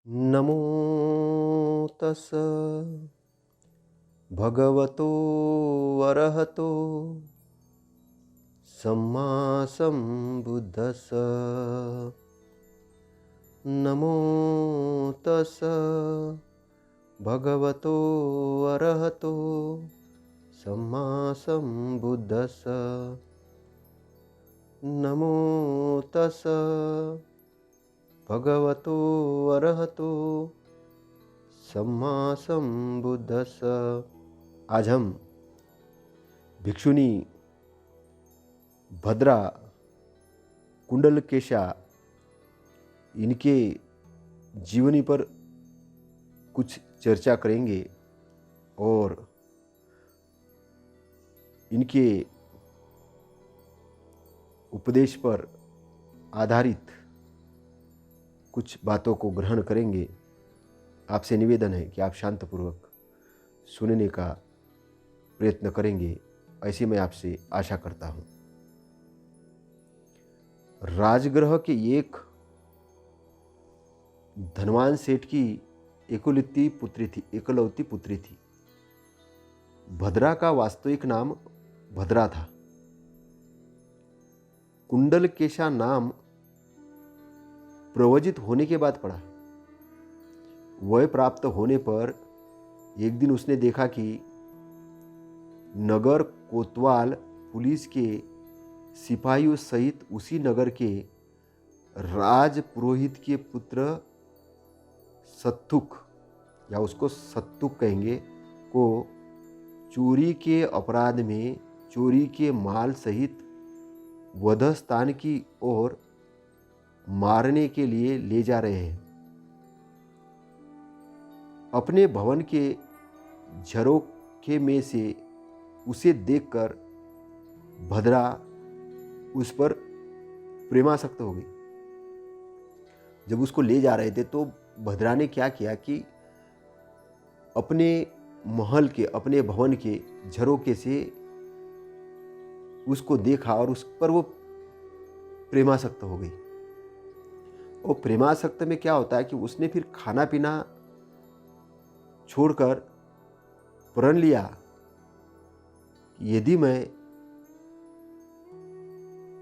नमो तस् भगवतो अरहतो सम्मा सम्बुद्धस्स। नमो तस् भगवतो अरहतो सम्मा सम्बुद्धस्स। नमो तस् भगवतो अरहतो सम्मा सम्बुद्धस्स। आज हम भिक्षुनी भद्रा कुंडलकेशा इनके जीवनी पर कुछ चर्चा करेंगे और इनके उपदेश पर आधारित कुछ बातों को ग्रहण करेंगे। आपसे निवेदन है कि आप शांतपूर्वक सुनने का प्रयत्न करेंगे, ऐसी मैं आपसे आशा करता हूँ। राजगृह के एक धनवान सेठ की एकलौती पुत्री थी। भद्रा का वास्तविक नाम भद्रा था। कुंडलकेशा नाम प्रवजित होने के बाद पड़ा। वय प्राप्त होने पर एक दिन उसने देखा कि नगर कोतवाल पुलिस के सिपाहियों सहित उसी नगर के राज पुरोहित के पुत्र सत्तुक, या उसको सत्तुक कहेंगे, को चोरी के अपराध में चोरी के माल सहित वधस्थान की ओर मारने के लिए ले जा रहे हैं। अपने भवन के झरोखे में से उसे देखकर भद्रा उस पर प्रेमासक्त हो गई। जब उसको ले जा रहे थे तो भद्रा ने क्या किया कि अपने महल के, अपने भवन के झरोखे से उसको देखा और उस पर वो प्रेमासक्त हो गई। और प्रेमासक्त में क्या होता है कि उसने फिर खाना पीना छोड़कर प्रण लिया कि यदि मैं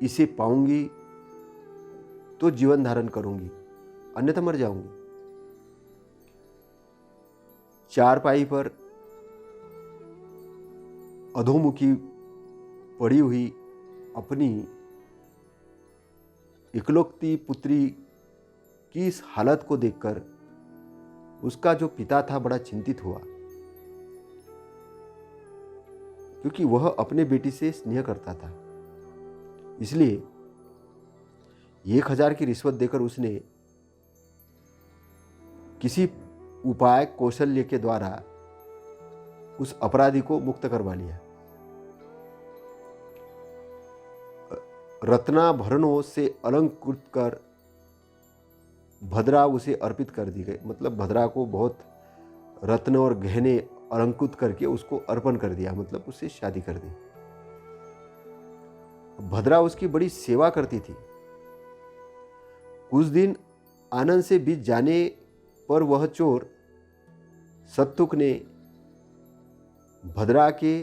इसे पाऊंगी तो जीवन धारण करूंगी, अन्यथा मर जाऊंगी। चारपाई पर अधोमुखी पड़ी हुई अपनी इकलौती पुत्री की इस हालत को देखकर उसका जो पिता था बड़ा चिंतित हुआ, क्योंकि वह अपने बेटी से स्नेह करता था। इसलिए 1000 की रिश्वत देकर उसने किसी उपाय कौशल्य के द्वारा उस अपराधी को मुक्त करवा लिया। रत्नाभरणों से अलंकृत कर भद्रा उसे अर्पित कर दी गई। मतलब भद्रा को बहुत रत्न और गहने अलंकृत करके उसको अर्पण कर दिया, मतलब उससे शादी कर दी। भद्रा उसकी बड़ी सेवा करती थी। कुछ दिन आनंद से बीत जाने पर वह चोर सत्तुक ने भद्रा के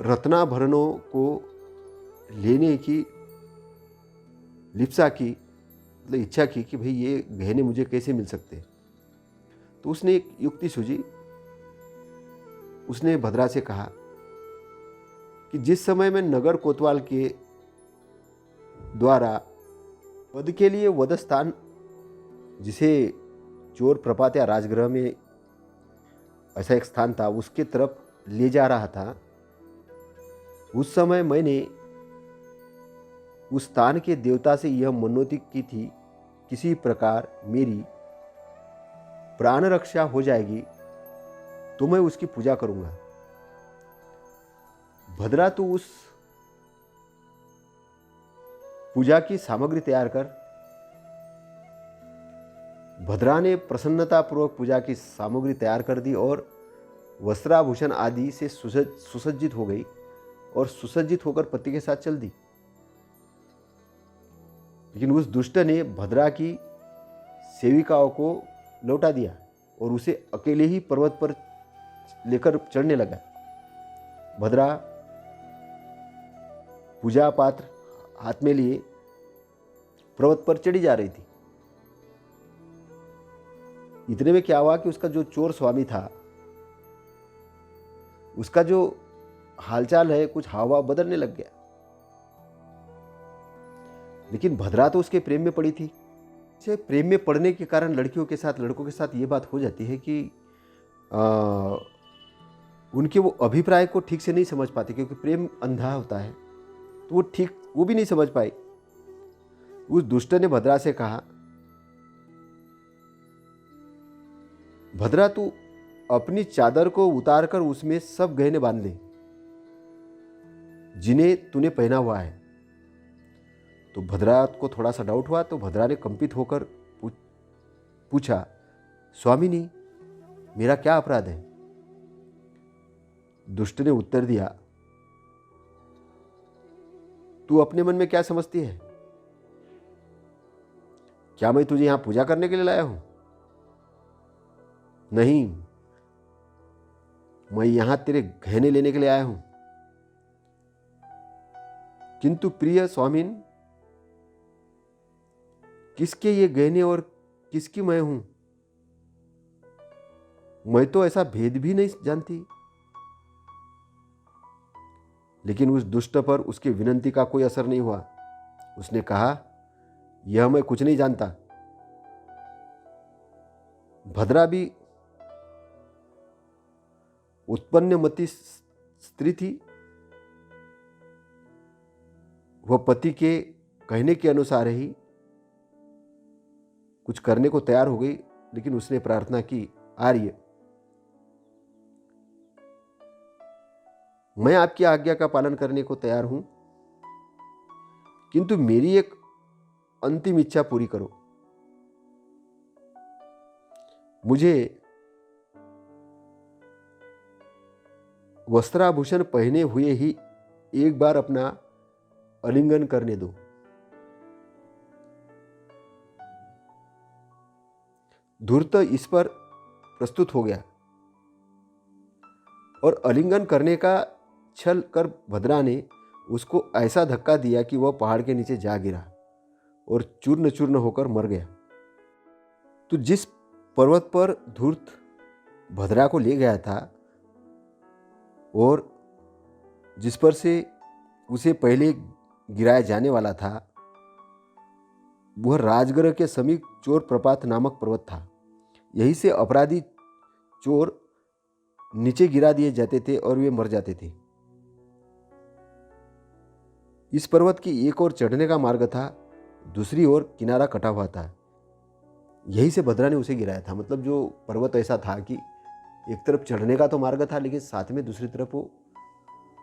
रत्नाभरणों को लेने की लिप्सा की, मतलब इच्छा की कि भाई ये गहने मुझे कैसे मिल सकते हैं। तो उसने एक युक्ति सूझी। उसने भद्रा से कहा कि जिस समय मैं नगर कोतवाल के द्वारा वध के लिए वधस्थान, जिसे चोर प्रपात या राजगृह में ऐसा एक स्थान था, उसके तरफ ले जा रहा था, उस समय मैंने उस स्थान के देवता से यह मनोती की थी, किसी प्रकार मेरी प्राण रक्षा हो जाएगी तो मैं उसकी पूजा करूंगा। भद्रा, तू उस पूजा की सामग्री तैयार कर। भद्रा ने प्रसन्नतापूर्वक पूजा की सामग्री तैयार कर दी और वस्त्राभूषण आदि से सुसज्जित हो गई और सुसज्जित होकर पति के साथ चल दी। लेकिन उस दुष्ट ने भद्रा की सेविकाओं को लौटा दिया और उसे अकेले ही पर्वत पर लेकर चढ़ने लगा। भद्रा पूजा पात्र हाथ में लिए पर्वत पर चढ़ी जा रही थी। इतने में क्या हुआ कि उसका जो चोर स्वामी था, उसका जो हालचाल है, कुछ हाव भाव बदलने लग गया। लेकिन भद्रा तो उसके प्रेम में पड़ी थी। प्रेम में पड़ने के कारण लड़कियों के साथ, लड़कों के साथ ये बात हो जाती है कि उनके वो अभिप्राय को ठीक से नहीं समझ पाते, क्योंकि प्रेम अंधा होता है। तो वो भी नहीं समझ पाई। उस दुष्ट ने भद्रा से कहा, भद्रा तू अपनी चादर को उतारकर उसमें सब गहने बांध ले जिन्हें तूने पहना हुआ है। तो भद्रा को थोड़ा सा डाउट हुआ, तो भद्रा ने कंपित होकर पूछा, स्वामिनी, मेरा क्या अपराध है? दुष्ट ने उत्तर दिया, तू अपने मन में क्या समझती है? क्या मैं तुझे यहां पूजा करने के लिए लाया हूं? नहीं, मैं यहां तेरे गहने लेने के लिए आया हूं। किंतु प्रिय स्वामिन, किसके ये गहने और किसकी मैं हूं? मैं तो ऐसा भेद भी नहीं जानती। लेकिन उस दुष्ट पर उसकी विनती का कोई असर नहीं हुआ। उसने कहा, यह मैं कुछ नहीं जानता। भद्रा भी उत्पन्नमती स्त्री थी। वह पति के कहने के अनुसार ही कुछ करने को तैयार हो गई। लेकिन उसने प्रार्थना की, आर्य, मैं आपकी आज्ञा का पालन करने को तैयार हूं, किंतु मेरी एक अंतिम इच्छा पूरी करो। मुझे वस्त्राभूषण पहने हुए ही एक बार अपना आलिंगन करने दो। धूर्त इस पर प्रस्तुत हो गया और आलिंगन करने का छल कर भद्रा ने उसको ऐसा धक्का दिया कि वह पहाड़ के नीचे जा गिरा और चूर्ण चूर्ण होकर मर गया। तो जिस पर्वत पर धूर्त भद्रा को ले गया था और जिस पर से उसे पहले गिराया जाने वाला था, वह राजगृह के समीप चोर प्रपात नामक पर्वत था। यहीं से अपराधी चोर नीचे गिरा दिए जाते थे और वे मर जाते थे। इस पर्वत की एक ओर चढ़ने का मार्ग था, दूसरी ओर किनारा कटा हुआ था। यहीं से भद्रा ने उसे गिराया था। मतलब जो पर्वत ऐसा था कि एक तरफ चढ़ने का तो मार्ग था, लेकिन साथ में दूसरी तरफ वो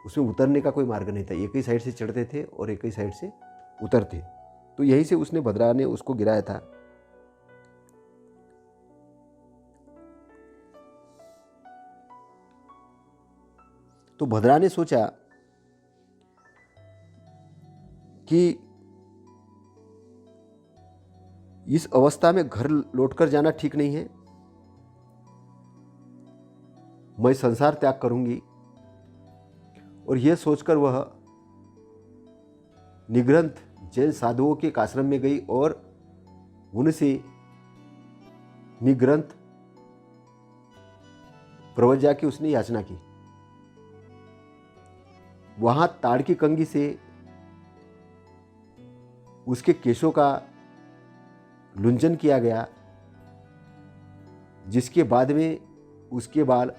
उसमें उतरने का कोई मार्ग नहीं था। एक ही साइड से चढ़ते थे और एक ही साइड से उतरते। तो यहीं से उसने भद्रा ने उसको गिराया था। तो भद्रा ने सोचा कि इस अवस्था में घर लौटकर जाना ठीक नहीं है। मैं संसार त्याग करूंगी। और यह सोचकर वह निग्रंथ जैन साधुओं के आश्रम में गई और उनसे निग्रंथ प्रवज्जा की उसने याचना की। वहां ताड़ की कंघी से उसके केशों का लुंजन किया गया, जिसके बाद में उसके बाल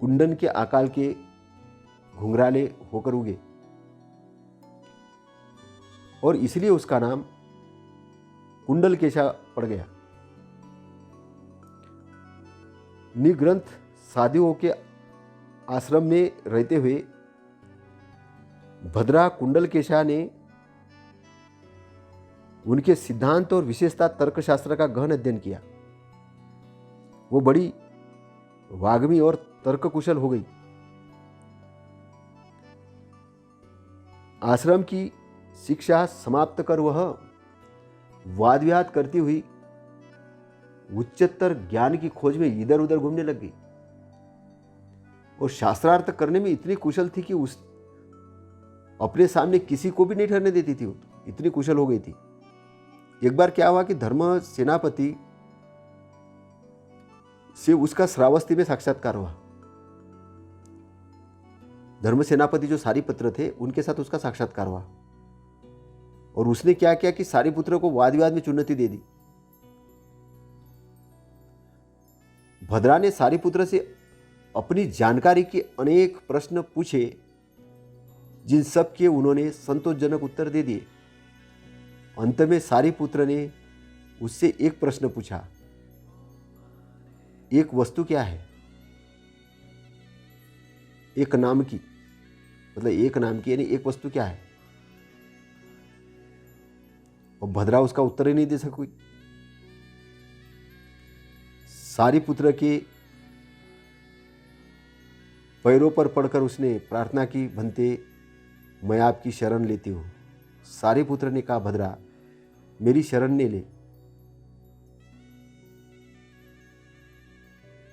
कुंडन के आकार के घुंघराले होकर उगे और इसलिए उसका नाम कुंडलकेशा पड़ गया। निग्रंथ साधुओं के आश्रम में रहते हुए भद्रा कुंडलकेशा ने उनके सिद्धांत और विशेषता तर्कशास्त्र का गहन अध्ययन किया। वो बड़ी वाग्मी और तर्क कुशल हो गई। आश्रम की शिक्षा समाप्त कर वह वाद विवाद करती हुई उच्चतर ज्ञान की खोज में इधर उधर घूमने लग गई और शास्त्रार्थ करने में इतनी कुशल थी कि उस अपने सामने किसी को भी नहीं ठहरने देती थी। वो इतनी कुशल हो गई थी। एक बार क्या हुआ कि धर्म सेनापति से उसका श्रावस्ती में साक्षात्कार हुआ। धर्म सेनापति जो सारीपुत्र थे उनके साथ उसका साक्षात्कार हुआ और उसने क्या किया कि सारीपुत्र को वाद विवाद में चुनौती दे दी। भद्रा ने सारीपुत्र से अपनी जानकारी के अनेक प्रश्न पूछे, जिन सब के उन्होंने संतोषजनक उत्तर दे दिए। अंत में सारीपुत्र ने उससे एक प्रश्न पूछा, एक वस्तु क्या है? एक नाम की, मतलब एक नाम की यानी एक वस्तु क्या है? और भद्रा उसका उत्तर ही नहीं दे सकी। सारीपुत्र के पैरों पर पड़कर उसने प्रार्थना की, भन्ते मैं आपकी शरण लेती हूँ। सारीपुत्र ने कहा, भद्रा मेरी शरण ने ले।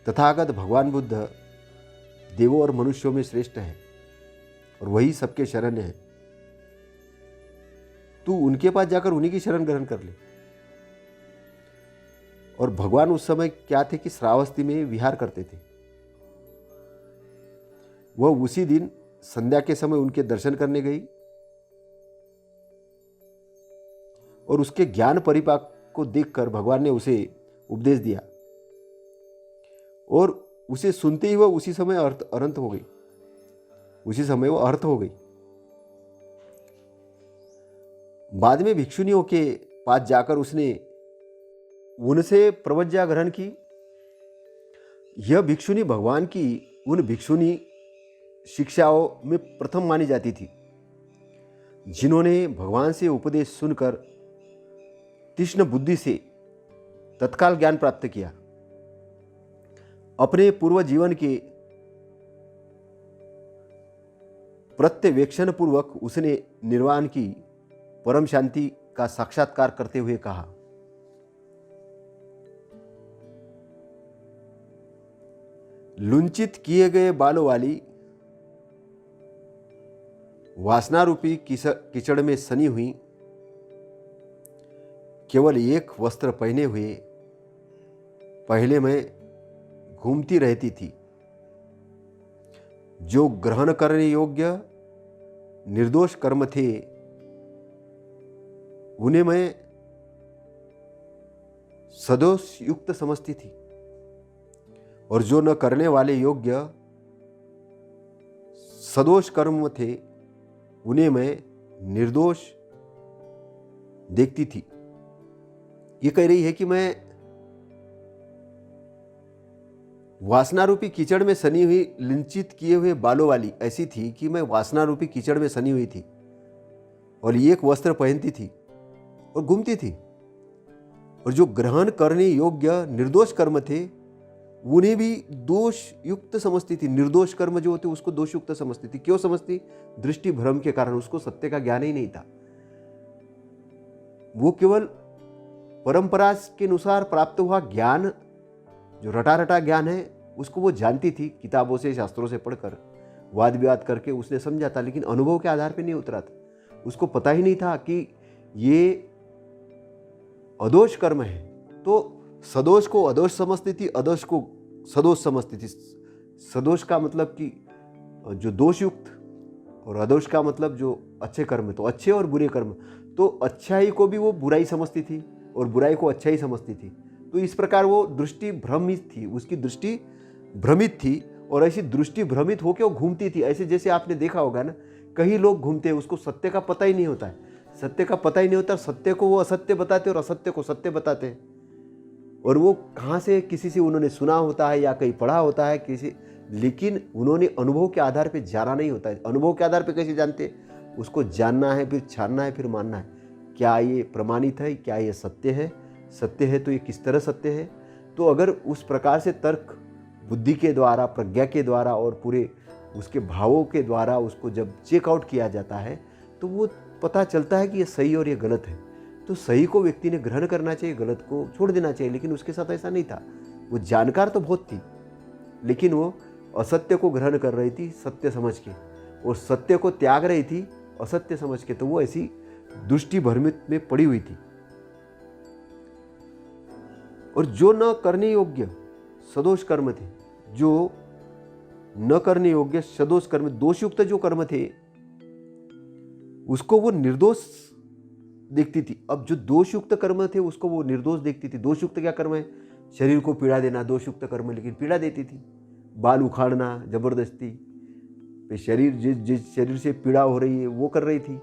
तथागत भगवान बुद्ध देवों और मनुष्यों में श्रेष्ठ है और वही सबके शरण है। तू उनके पास जाकर उन्हीं की शरण ग्रहण कर ले। और भगवान उस समय क्या थे कि श्रावस्ती में विहार करते थे। वह उसी दिन संध्या के समय उनके दर्शन करने गई और उसके ज्ञान परिपाक को देखकर भगवान ने उसे उपदेश दिया और उसे सुनते ही वह उसी समय अनंत हो गई। उसी समय वो अर्थ हो गई। बाद में भिक्षुनियों के पास जाकर उसने उनसे प्रवज्ञा ग्रहण की। यह भिक्षुनी भगवान की उन भिक्षुनी शिक्षाओं में प्रथम मानी जाती थी, जिन्होंने भगवान से उपदेश सुनकर तीक्ष्ण बुद्धि से तत्काल ज्ञान प्राप्त किया। अपने पूर्व जीवन के प्रत्यवेक्षण पूर्वक उसने निर्वाण की परम शांति का साक्षात्कार करते हुए कहा, लुंचित किए गए बालों वाली वासना रूपी कीचड़ में सनी हुई केवल एक वस्त्र पहने हुए पहले मैं घूमती रहती थी। जो ग्रहण करने योग्य निर्दोष कर्म थे उन्हें मैं सदोष युक्त समझती थी और जो न करने वाले योग्य सदोष कर्म थे उन्हें मैं निर्दोष देखती थी। ये कह रही है कि मैं वासना रूपी कीचड़ में सनी हुई लिंचित किए हुए बालों वाली ऐसी थी कि मैं वासना रूपी कीचड़ में सनी हुई थी और एक वस्त्र पहनती थी और घूमती थी और जो ग्रहण करने योग्य निर्दोष कर्म थे उन्हें भी दोष युक्त समझती थी। निर्दोष कर्म जो होते उसको दोष युक्त समझती थी। क्यों समझती? दृष्टि भ्रम के कारण। उसको सत्य का ज्ञान ही नहीं था। वो केवल परंपरा के अनुसार प्राप्त हुआ ज्ञान, जो रटा रटा ज्ञान है, उसको वो जानती थी। किताबों से, शास्त्रों से पढ़कर, वाद विवाद करके उसने समझा था, लेकिन अनुभव के आधार पर नहीं उतरा था। उसको पता ही नहीं था कि ये अदोष कर्म है। तो सदोष को अदोष समझती थी, अदोष को सदोष समझती थी। सदोष का मतलब कि जो दोष युक्त और अदोष का मतलब जो अच्छे कर्म। तो अच्छे और बुरे कर्म, तो अच्छाई को भी वो बुराई समझती थी और बुराई को अच्छाई समझती थी। तो इस प्रकार वो दृष्टि भ्रमित थी, उसकी दृष्टि भ्रमित थी और ऐसी दृष्टि भ्रमित होकर वो घूमती थी। ऐसे जैसे आपने देखा होगा ना, कई लोग घूमते हैं, उसको सत्य का पता ही नहीं होता है। सत्य का पता ही नहीं होता, सत्य को वो असत्य बताते और असत्य को सत्य बताते हैं। और वो कहाँ से, किसी से उन्होंने सुना होता है या कहीं पढ़ा होता है किसी, लेकिन उन्होंने अनुभव के आधार पे जाना नहीं होता है। अनुभव के आधार पे कैसे जानते? उसको जानना है, फिर छानना है, फिर मानना है। क्या ये प्रमाणित है? क्या ये सत्य है? सत्य है तो ये किस तरह सत्य है? तो अगर उस प्रकार से तर्क बुद्धि के द्वारा, प्रज्ञा के द्वारा और पूरे उसके भावों के द्वारा उसको जब चेकआउट किया जाता है तो वो पता चलता है कि ये सही और ये गलत है, तो सही को व्यक्ति ने ग्रहण करना चाहिए, गलत को छोड़ देना चाहिए। लेकिन उसके साथ ऐसा नहीं था। वो जानकार तो बहुत थी, लेकिन वो असत्य को ग्रहण कर रही थी सत्य समझ के, और सत्य को त्याग रही थी असत्य समझ के। तो वो ऐसी दुष्टि भ्रमित में पड़ी हुई थी। और जो न करने योग्य सदोष कर्म थे, जो न करने योग्य सदोष कर्म, दोषयुक्त जो कर्म थे, उसको वो निर्दोष देखती थी। अब जो दोषयुक्त कर्म थे उसको वो निर्दोष देखती थी। दोषयुक्त क्या कर्म है? शरीर को पीड़ा देना दोषयुक्त कर्म, लेकिन पीड़ा देती थी। बाल उखाड़ना जबरदस्ती, शरीर जिस शरीर से पीड़ा हो रही है वो कर रही थी।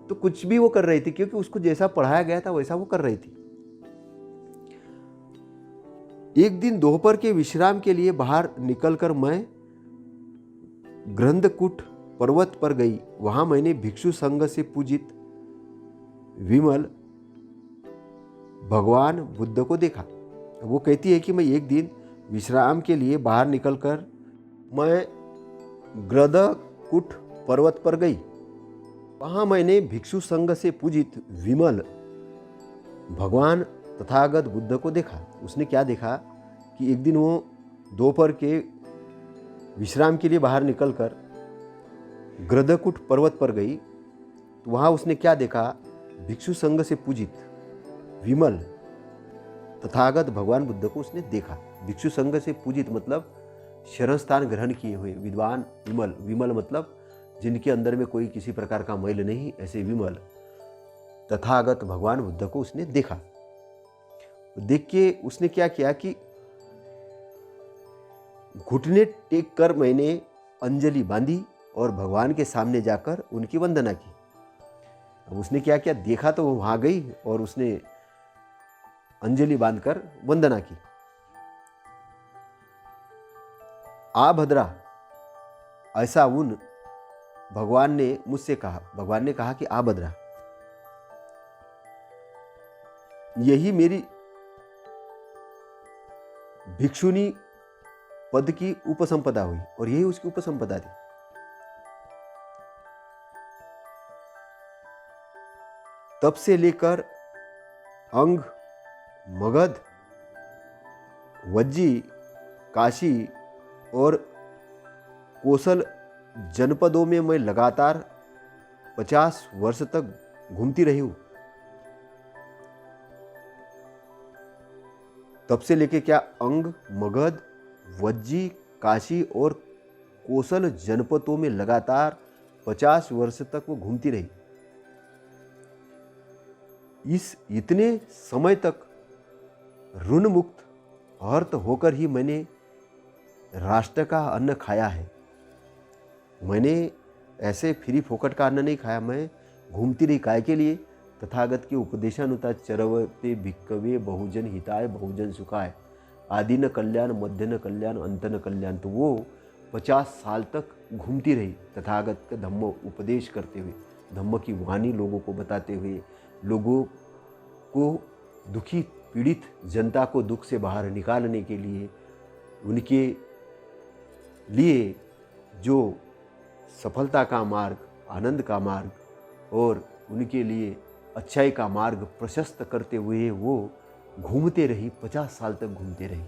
तो कुछ भी वो कर रही थी, क्योंकि उसको जैसा पढ़ाया गया था वैसा वो कर रही थी। एक दिन दोपहर के विश्राम के लिए बाहर निकलकर मैं ग्रंथकूट पर्वत पर गई। वहां मैंने भिक्षु संघ से पूजित विमल भगवान बुद्ध को देखा। वो कहती है कि मैं एक दिन विश्राम के लिए बाहर निकलकर मैं ग्रंथकूट पर्वत पर गई। वहां मैंने भिक्षु संघ से पूजित विमल भगवान तथागत बुद्ध को देखा। उसने क्या देखा कि एक दिन वो दोपहर के विश्राम के लिए बाहर निकलकर ग्रंथकूट पर्वत पर गई। तो वहाँ उसने क्या देखा? भिक्षु संघ से पूजित विमल तथागत भगवान बुद्ध को उसने देखा। भिक्षु संघ से पूजित मतलब शरण स्थान ग्रहण किए हुए विद्वान विमल। विमल मतलब जिनके अंदर में कोई किसी प्रकार का मैल नहीं, ऐसे विमल तथागत भगवान बुद्ध को उसने देखा। देख के उसने क्या किया कि घुटने टेक कर मैंने अंजलि बांधी और भगवान के सामने जाकर उनकी वंदना की। अब उसने क्या किया? देखा तो वो वहां गई और उसने अंजलि बांधकर वंदना की। आ भद्रा, ऐसा उन भगवान ने मुझसे कहा। भगवान ने कहा कि आ भद्रा, यही मेरी भिक्षुनी पद की उपसंपदा हुई, और यही उसकी उपसंपदा थी। तब से लेकर अंग, मगध, वज्जी, काशी और कोसल जनपदों में मैं लगातार 50 वर्ष तक घूमती रही हूं। तब से लेके क्या? अंग, मगध, वज्जी, काशी और कोसल जनपदों में लगातार 50 वर्ष तक वो घूमती रही। इस इतने समय तक ऋण मुक्त अर्थ होकर ही मैंने राष्ट्र का अन्न खाया है। मैंने ऐसे फ्री फोकट का अन्न नहीं खाया। मैं घूमती रही काय के लिए? तथागत के उपदेशानुसार चरवते भिक्कवे बहुजन हिताय बहुजन सुखाय, आदि न कल्याण, मध्य न कल्याण, अंत न कल्याण। तो वो 50 साल तक घूमती रही तथागत का धम्म उपदेश करते हुए, धम्म की वाणी लोगों को बताते हुए, लोगों को दुखी पीड़ित जनता को दुख से बाहर निकालने के लिए, उनके लिए जो सफलता का मार्ग, आनंद का मार्ग और उनके लिए अच्छाई का मार्ग प्रशस्त करते हुए वो घूमते रही, 50 साल तक घूमते रही।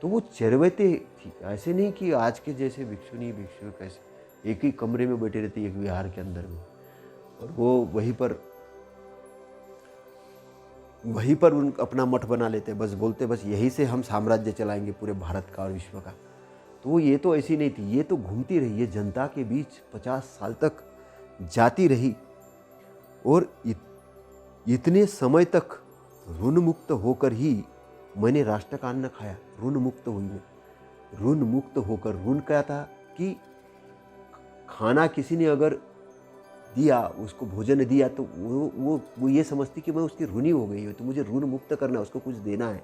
तो वो चरवते थी। ऐसे नहीं कि आज के जैसे भिक्षुनी भिक्षु कैसे एक ही कमरे में बैठे रहते एक विहार के अंदर में, और वो वहीं पर उन अपना मठ बना लेते, बस बोलते बस यहीं से हम साम्राज्य चलाएंगे पूरे भारत का और विश्व का। तो ये तो ऐसी नहीं थी। ये तो घूमती रही, ये जनता के बीच 50 साल तक जाती रही, और इतने समय तक ऋण मुक्त होकर ही मैंने राष्ट्र का अन्न खाया। ऋण मुक्त हुई मैं, ऋण मुक्त होकर। ऋण क्या था कि खाना किसी ने अगर दिया, उसको भोजन दिया, तो वो ये समझती कि मैं उसकी ऋणी हो गई हूँ, तो मुझे ऋण मुक्त करना है, उसको कुछ देना है।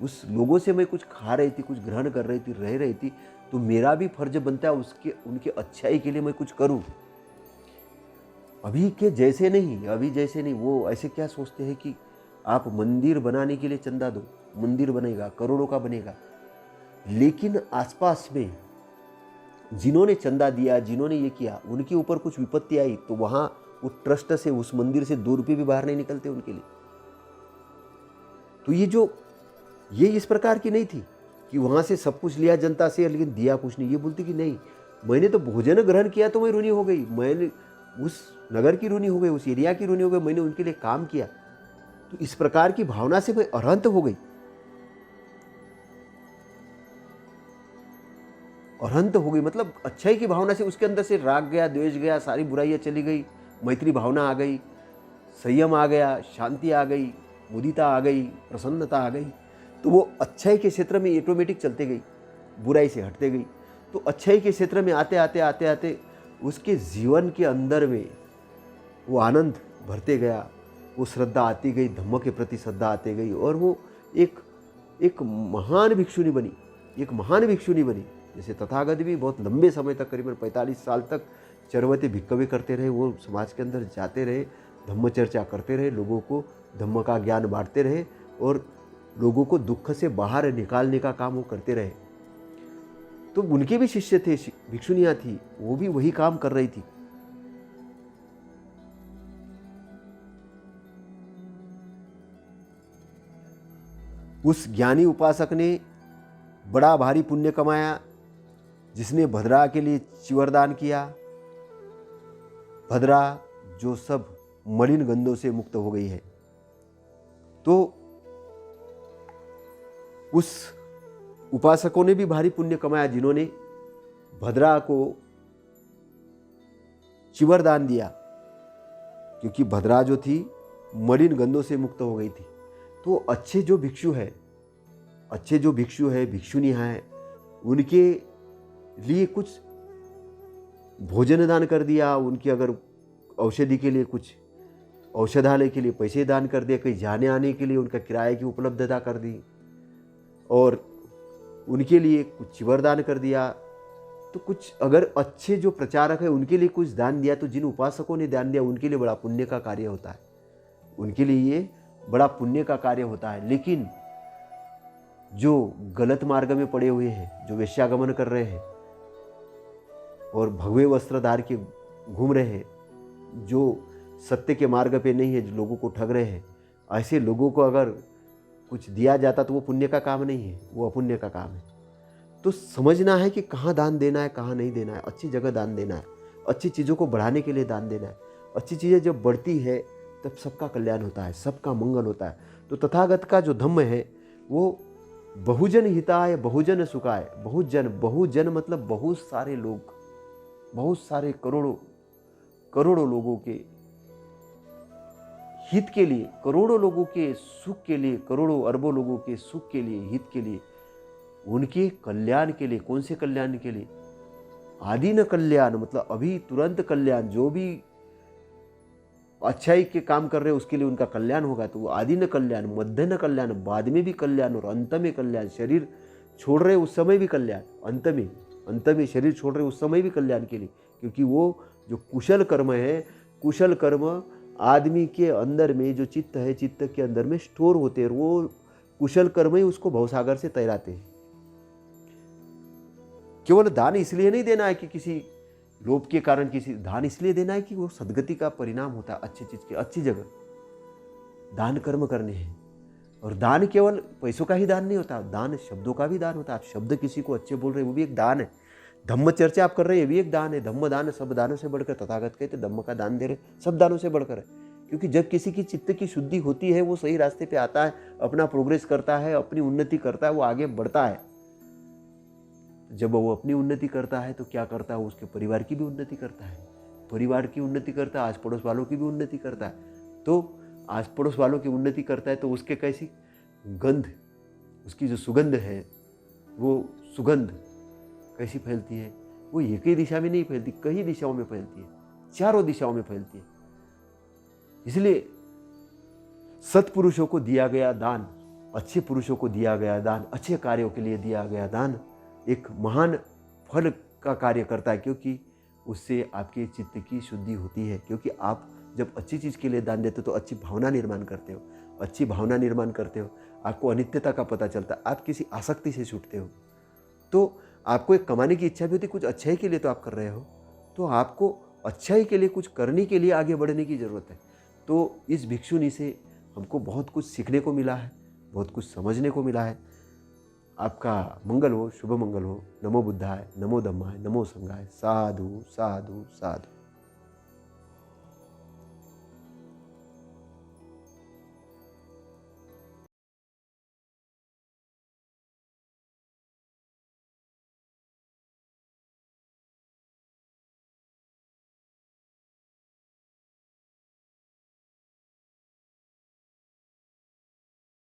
उस लोगों से मैं कुछ खा रही थी, कुछ ग्रहण कर रही थी, रह रही थी, तो मेरा भी फर्ज बनता है उनके अच्छाई के लिए मैं कुछ करूँ। अभी जैसे नहीं। वो ऐसे क्या सोचते हैं कि आप मंदिर बनाने के लिए चंदा दो, मंदिर बनेगा, करोड़ों का बनेगा। लेकिन आसपास में जिन्होंने चंदा दिया, जिन्होंने ये किया, उनके ऊपर कुछ विपत्ति आई तो वहाँ वो ट्रस्ट से, उस मंदिर से 2 रुपये भी बाहर नहीं निकलते उनके लिए। तो ये इस प्रकार की नहीं थी कि वहाँ से सब कुछ लिया जनता से लेकिन दिया कुछ नहीं। ये बोलती कि नहीं, मैंने तो भोजन ग्रहण किया तो मैं ऋणी हो गई, मैंने उस नगर की ऋणी हो गई, उस एरिया की ऋणी हो गई, मैंने उनके लिए काम किया। तो इस प्रकार की भावना से मैं अरहंत हो गई। अरहंत हो गई मतलब अच्छाई की भावना से उसके अंदर से राग गया, द्वेष गया, सारी बुराइयां चली गई, मैत्री भावना आ गई, संयम आ गया, शांति आ गई, मुदिता आ गई, प्रसन्नता आ गई। तो वो अच्छाई के क्षेत्र में ऑटोमेटिक चलते गई, बुराई से हटते गई। तो अच्छाई के क्षेत्र में आते आते आते आते उसके जीवन के अंदर में वो आनंद भरते गया, वो श्रद्धा आती गई, धम्म के प्रति श्रद्धा आती गई और वो एक महान भिक्षुनी बनी, एक महान भिक्षुनी बनी। जैसे तथागत भी बहुत लंबे समय तक, करीबन 45 साल तक चरवते भिक्कवे करते रहे, वो समाज के अंदर जाते रहे, धम्म चर्चा करते रहे, लोगों को धम्म का ज्ञान बांटते रहे और लोगों को दुख से बाहर निकालने का काम वो करते रहे। तो उनके भी शिष्य थे, भिक्षुनियाँ थी, वो भी वही काम कर रही थी। उस ज्ञानी उपासक ने बड़ा भारी पुण्य कमाया, जिसने भद्रा के लिए चिवरदान किया। भद्रा जो सब मलिन गंधों से मुक्त हो गई है। तो उस उपासकों ने भी भारी पुण्य कमाया, जिन्होंने भद्रा को चिवरदान दिया, क्योंकि भद्रा जो थी मलिन गंधों से मुक्त हो गई थी। तो अच्छे जो भिक्षु है, भिक्षुनियाँ हैं, उनके लिए कुछ भोजन दान कर दिया, उनकी अगर औषधि के लिए कुछ औषधालय के लिए पैसे दान कर दिए, कहीं जाने आने के लिए उनका किराए की उपलब्धता कर दी और उनके लिए कुछ चिवर दान कर दिया। तो कुछ अगर अच्छे जो प्रचारक है उनके लिए कुछ दान दिया, तो जिन उपासकों ने दान दिया उनके लिए बड़ा पुण्य का कार्य होता है, उनके लिए ये बड़ा पुण्य का कार्य होता है। लेकिन जो गलत मार्ग में पड़े हुए हैं, जो वेश्यागमन कर रहे हैं और भगवे वस्त्र धार के घूम रहे हैं, जो सत्य के मार्ग पे नहीं है, जो लोगों को ठग रहे हैं, ऐसे लोगों को अगर कुछ दिया जाता तो वो पुण्य का काम नहीं है, वो अपुण्य का काम है। तो समझना है कि कहाँ दान देना है, कहाँ नहीं देना है, अच्छी जगह दान देना है, अच्छी चीज़ों को बढ़ाने के लिए दान देना है। अच्छी चीज़ें जब बढ़ती है तब सबका कल्याण होता है, सबका मंगल होता है। तो तथागत का जो धम्म है वो बहुजन हिताय बहुजन सुखाय। बहुजन मतलब बहुत सारे लोग, बहुत सारे करोड़ों लोगों के हित के लिए, करोड़ों लोगों के सुख के लिए, करोड़ों अरबों लोगों के सुख के लिए, हित के लिए, उनके कल्याण के लिए। कौन से कल्याण के लिए? आदि न कल्याण मतलब अभी तुरंत कल्याण, जो भी अच्छाई के काम कर रहे हैं उसके लिए उनका कल्याण होगा। तो वो आदि न कल्याण, मध्य न कल्याण, बाद में भी कल्याण और अंत में कल्याण। शरीर छोड़ रहे उस समय भी कल्याण, अंत में शरीर छोड़ रहे उस समय भी कल्याण के लिए। क्योंकि वो जो कुशल कर्म है, कुशल कर्म आदमी के अंदर में जो चित्त है, चित्त के अंदर में स्टोर होते हैं, वो कुशल कर्म ही उसको भवसागर से तैराते हैं। केवल दान इसलिए नहीं देना है कि किसी लोभ के कारण, किसी दान इसलिए देना है कि वो सदगति का परिणाम होता है। अच्छी चीज की अच्छी जगह दान कर्म करने हैं। और दान केवल पैसों का ही दान नहीं होता, दान शब्दों का भी दान होता है। आप शब्द किसी को अच्छे बोल रहे हैं वो भी एक दान है। धम्म चर्चा आप कर रहे हैं ये भी एक दान है। धम्म दान सब दानों से बढ़कर, तथागत कहते धम्म का दान दे रहे सब दानों से बढ़कर है। क्योंकि जब किसी की चित्त की शुद्धि होती है, वो सही रास्ते पे आता है, अपना प्रोग्रेस करता है, अपनी उन्नति करता है, वो आगे बढ़ता है। जब वो अपनी उन्नति करता है तो क्या करता है, उसके परिवार की भी उन्नति करता है, परिवार की उन्नति करता है, आस पड़ोस वालों की भी उन्नति करता है। तो आस पड़ोस वालों की उन्नति करता है तो उसके कैसी गंध, उसकी जो सुगंध है, वो सुगंध कैसी फैलती है? वो एक ही दिशा में नहीं फैलती, कई दिशाओं में फैलती है, चारों दिशाओं में फैलती है। इसलिए सत्पुरुषों को दिया गया दान, अच्छे पुरुषों को दिया गया दान, अच्छे कार्यों के लिए दिया गया दान एक महान फल का कार्य करता है। क्योंकि उससे आपके चित्त की शुद्धि होती है। क्योंकि आप जब अच्छी चीज़ के लिए दान देते हो तो अच्छी भावना निर्माण करते हो, अच्छी भावना निर्माण करते हो, आपको अनित्यता का पता चलता है, आप किसी आसक्ति से छूटते हो। तो आपको एक कमाने की इच्छा भी होती है, कुछ अच्छाई के लिए तो आप कर रहे हो, तो आपको अच्छाई के लिए, कुछ करने के लिए आगे बढ़ने की ज़रूरत है। तो इस भिक्षुनी से हमको बहुत कुछ सीखने को मिला है, बहुत कुछ समझने को मिला है। आपका मंगल हो, शुभ मंगल हो। नमो बुद्धाय, नमो धम्माय, नमो संघाय। साधु साधु साधु।